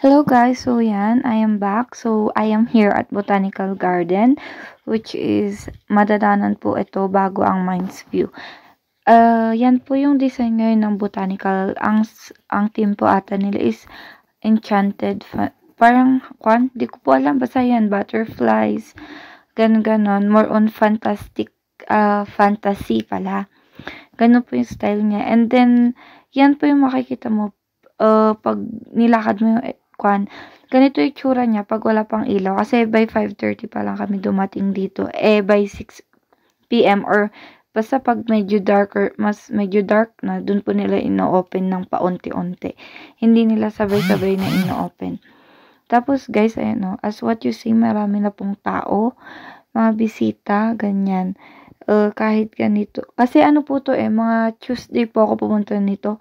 Hello guys, so yan, I am back. So I am here at Botanical Garden, which is madadaanan po ito bago ang Minds View. Yan po yung design ngayon ng Botanical. Ang team po ata nila is Enchanted. Parang, di ko po alam, basta yan, butterflies, ganon. More on fantasy pala. Ganun po yung style niya. And then, yan po yung makikita mo pag nilakad mo yung ganito yung tsura niya pag wala pang ilaw. Kasi by 5:30 pa lang kami dumating dito. By 6 p.m. or basta pag medyo dark na, dun po nila ino-open ng paunti-unti. Hindi nila sabay-sabay na ino-open. Tapos guys, ayan as what you see, marami na pong tao, mga bisita, ganyan. Kahit ganito. Kasi ano po to mga Tuesday po ako pumunta nito.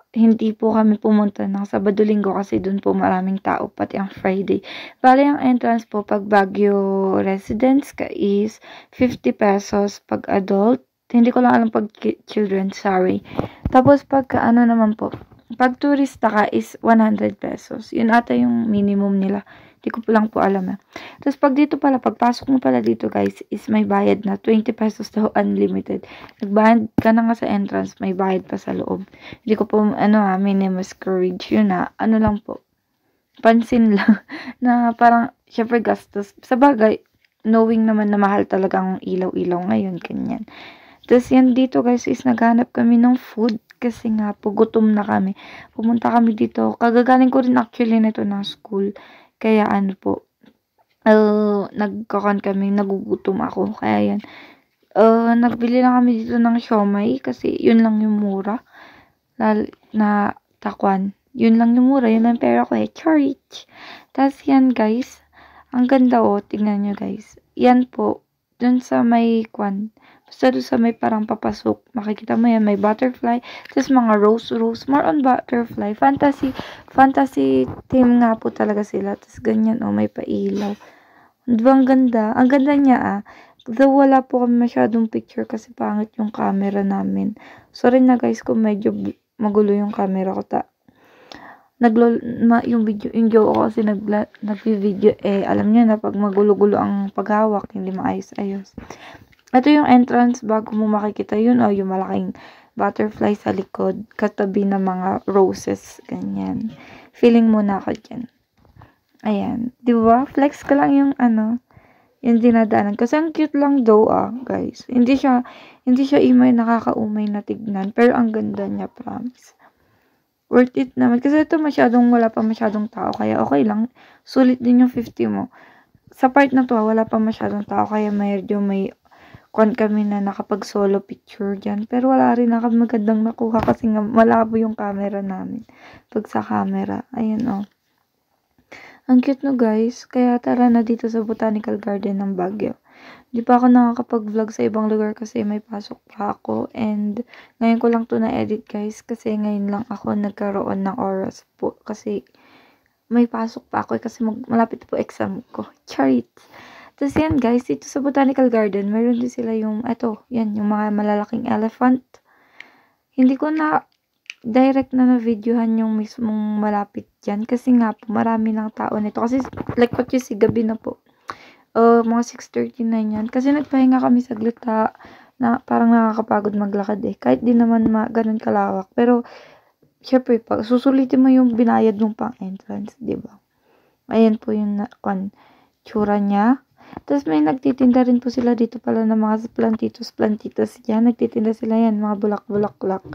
Hindi po kami pumunta ng Sabado-Linggo kasi dun po maraming tao, pati ang Friday. Bale, ang entrance po pag Baguio residents ka is 50 pesos pag adult. Hindi ko lang alam pag children, sorry. Tapos pagka ano naman po, pag turista ka is 100 pesos. Yun ata yung minimum nila. Hindi ko po lang po alam Tapos pag dito pala, pagpasok mo pala dito guys, is may bayad na. 20 pesos daw unlimited. Nagbayad ka na nga sa entrance, may bayad pa sa loob. Hindi ko po, minimum courage. Yun ano lang po. Pansin lang. Na parang, syempre gastos. Sa bagay, knowing naman na mahal talagang ilaw-ilaw ngayon, kanyan. Tapos yan dito guys, is naghanap kami ng food. Kasi nga po, gutom na kami. Pumunta kami dito. Kagagaling ko rin actually nito ng school. Kaya ano po, nagugutom ako. Kaya yan. Nagbili lang kami dito ng siomay kasi yun lang yung mura. Na takwan. Yun lang yung mura. Yun lang pera ko Charge. Tapos yan guys. Ang ganda tingnan nyo guys. Yan po. Dun sa may basta doon sa may parang papasok. Makikita mo yan. May butterfly. Tapos mga rose. More on butterfly. Fantasy theme nga po talaga sila. Tapos ganyan may pailaw. Diba ang ganda? Ang ganda niya Though wala po kami masyadong picture kasi pangit yung camera namin. Sorry na guys kung medyo magulo yung camera ko. Yung joke ko kasi nag-video alam niyo na pag magulo-gulo ang paghawak, hindi maayos-ayos. Ito yung entrance bago mo makikita yun yung malaking butterfly sa likod katabi ng mga roses, ganyan. Feeling muna ako dyan. Ayan, di ba? Flex ko lang yung yung dinadaanan. Kasi ang cute lang daw guys. Hindi siya nakakaumay na tignan. Pero ang ganda niya, promise. Worth it naman. Kasi ito wala pa masyadong tao. Kaya okay lang. Sulit din yung 50 mo. Sa part na to, wala pa masyadong tao. Kaya may kami na nakapag solo picture dyan. Pero wala rin magandang nakuha kasi nga malabo yung camera namin. Pag sa camera. Ayan Ang cute no guys. Kaya tara na dito sa Botanical Garden ng Baguio. Di pa ako nakakapag-vlog sa ibang lugar kasi may pasok pa ako. And ngayon ko lang to na-edit guys. Kasi ngayon lang ako nagkaroon ng oras po. Kasi may pasok pa ako kasi malapit po exam ko. Charit! Tapos yan guys, dito sa Botanical Garden, meron din sila yung yung mga malalaking elephant. Hindi ko na direct na videohan yung mismong malapit dyan. Kasi nga po, marami ng tao nito. Kasi like what you see, gabi na po. Mga 6:39 yan. Kasi nagpahinga kami saglit na parang nakakapagod maglakad Kahit di naman ganun kalawak. Pero, syempre, pag susulitin mo yung binayad mong pang entrance, diba? Ayan po yung tsura niya. Tapos may nagtitinda rin po sila dito pala ng mga plantitos yan. Nagtitinda sila yan, mga bulak-bulaklak.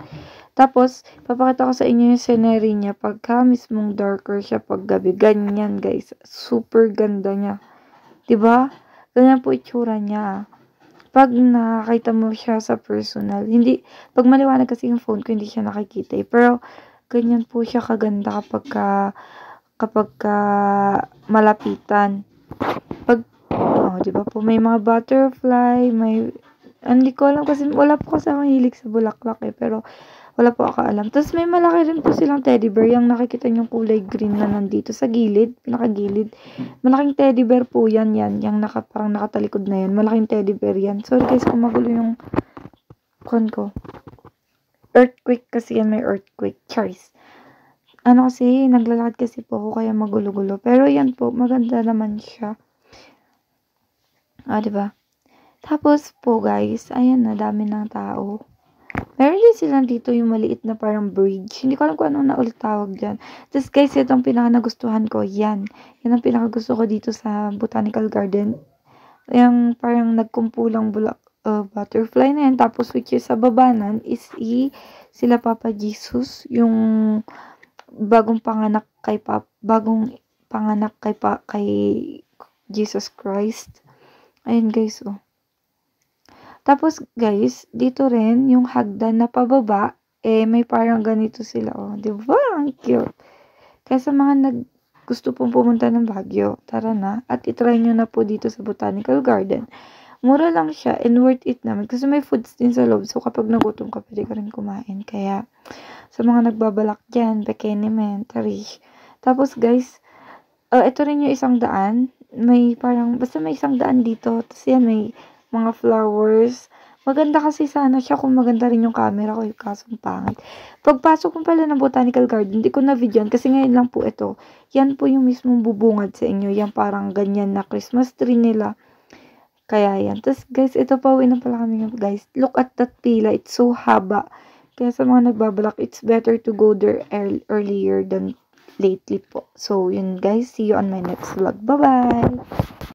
Tapos, papakita ko sa inyo yung scenery niya. Pagka mismong darker siya pag gabi. Ganyan guys. Super ganda niya. Diba? Ganyan po itsura niya. Pag nakakita mo siya sa personal, pag maliwanag kasi yung phone ko, hindi siya nakikita Pero, ganyan po siya kaganda kapag malapitan. Diba po, may mga butterfly, hindi ko alam kasi, wala po kasi akong hilig sa bulaklak pero, wala po ako alam. Tapos may malaki rin po silang teddy bear. Yung nakikita yung kulay green na nandito sa gilid. Pinakagilid. Malaking teddy bear po yan. Yung parang nakatalikod na yan. Malaking teddy bear yan. Sorry guys kung magulo yung ko. Earthquake kasi yan. May earthquake. Charis. Ano kasi, naglalakad kasi po ako kaya magulo-gulo. Pero yan po, maganda naman siya. Diba? Tapos po guys, ayan na, dami ng tao. Meron din silang dito yung maliit na parang bridge. Hindi ko alam kung ano na ulit tawag dyan. Tapos guys, ito ang pinaka nagustuhan ko. Yan. Yan ang pinaka gusto ko dito sa Botanical Garden. Yung parang nagkumpulang butterfly na yan. Tapos which is sa baba nan is sila Papa Jesus. Yung bagong panganak kay Jesus Christ. Ayun guys, oh. Tapos guys, dito rin yung hagdan na pababa, may parang ganito sila, oh. 'Di ba? Ang cute. Kaya sa mga gusto pong pumunta ng Baguio, tara na at i-try nyo na po dito sa Botanical Garden. Mura lang siya and worth it naman kasi may foods din sa loob. So kapag nagutom ka, pwede ka rin kumain. Kaya sa mga nagbabalak dyan, Bekene men, Tarish. Tapos guys, ito rin yung isang daan. Basta may isang daan dito. Tapos yan, may mga flowers. Maganda kasi sana siya kung maganda rin yung camera ko, yung kasong pangit. Pagpasok ko pala ng Botanical Garden, hindi ko na videoan kasi ngayon lang po ito. Yan po yung mismong bubungad sa inyo. Yan parang ganyan na Christmas tree nila. Kaya yan. Tapos guys, ito pa uwi na pala kami guys. Look at that pila. It's so haba. Kaya sa mga nagbabalak, it's better to go there earlier than lately po. So, yun guys. See you on my next vlog. Bye-bye!